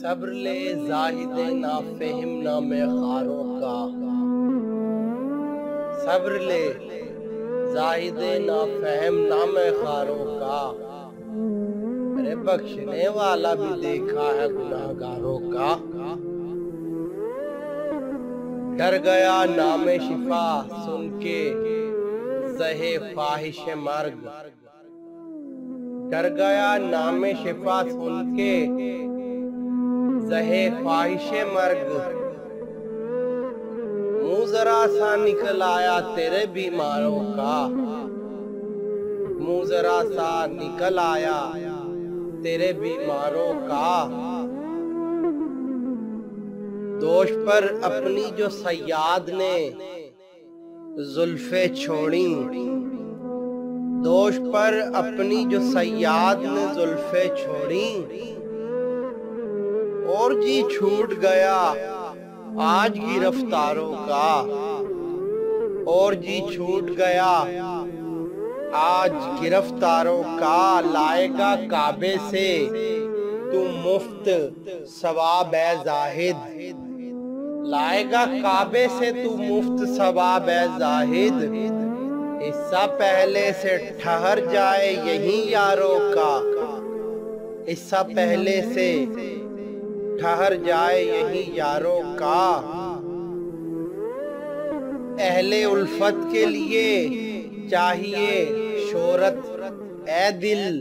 صبر لے زاہد نافہم نام خاروں کا، صبر لے زاہد نافہم نام خاروں کا، میرے بخشنے والا بھی دیکھا ہے گناہ گاروں کا۔ ڈر گیا نام شفا سن کے زہ فاحش مرگ، ڈر گیا نام شفا سن کے زہ فاحش مرگ، منہ ذرا سا نکل آیا تیرے بیماروں کا، منہ ذرا سا نکل آیا تیرے بیماروں کا۔ دوش پر اپنی جو صیاد نے زلفیں چھوڑی، دوش پر اپنی جو صیاد نے زلفیں چھوڑی، اور جی چھوٹ گیا آج گرفتاروں کا، اور جی چھوٹ گیا آج گرفتاروں کا۔ لائے گا کعبے سے تو مفت ثواب اے زاہد، لائے گا کعبے سے تو مفت ثواب اے زاہد، حصہ پہلے سے ٹھہر جائے یہیں یاروں کا، حصہ پہلے سے ٹھہر جائے یہیں یاروں کا۔ اہل الفت کے لیے چاہیے شہرت اے دل،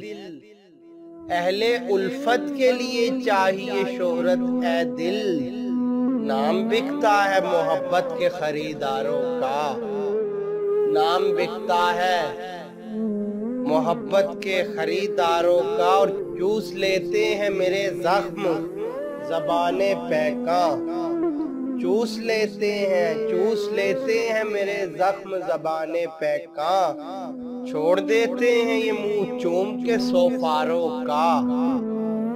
اہل الفت کے لیے چاہیے شہرت اے دل، نام بکتا ہے محبت کے خریداروں کا، نام بکتا ہے محبت کے خریداروں کا، اور چوس لیتے ہیں میرے زخم زبان پیکاں، چوس لیتے ہیں میرے زخم زبان پیکاں، چھوڑ دیتے ہیں یہ منہ چوم کے سوفاروں کا،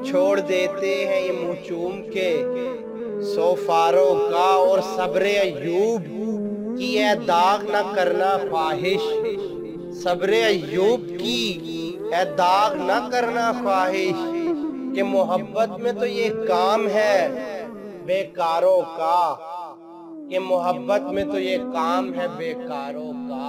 چھوڑ دیتے ہیں یہ منہ چوم کے سوفاروں کا۔ اور صبر ایوب کی اے داغ نہ کرنا خواہش، صبر ایوب کی اے داغ نہ کرنا خواہش، کہ محبت میں تو یہ کام ہے بیکاروں کا، کہ محبت میں تو یہ کام ہے بیکاروں کا۔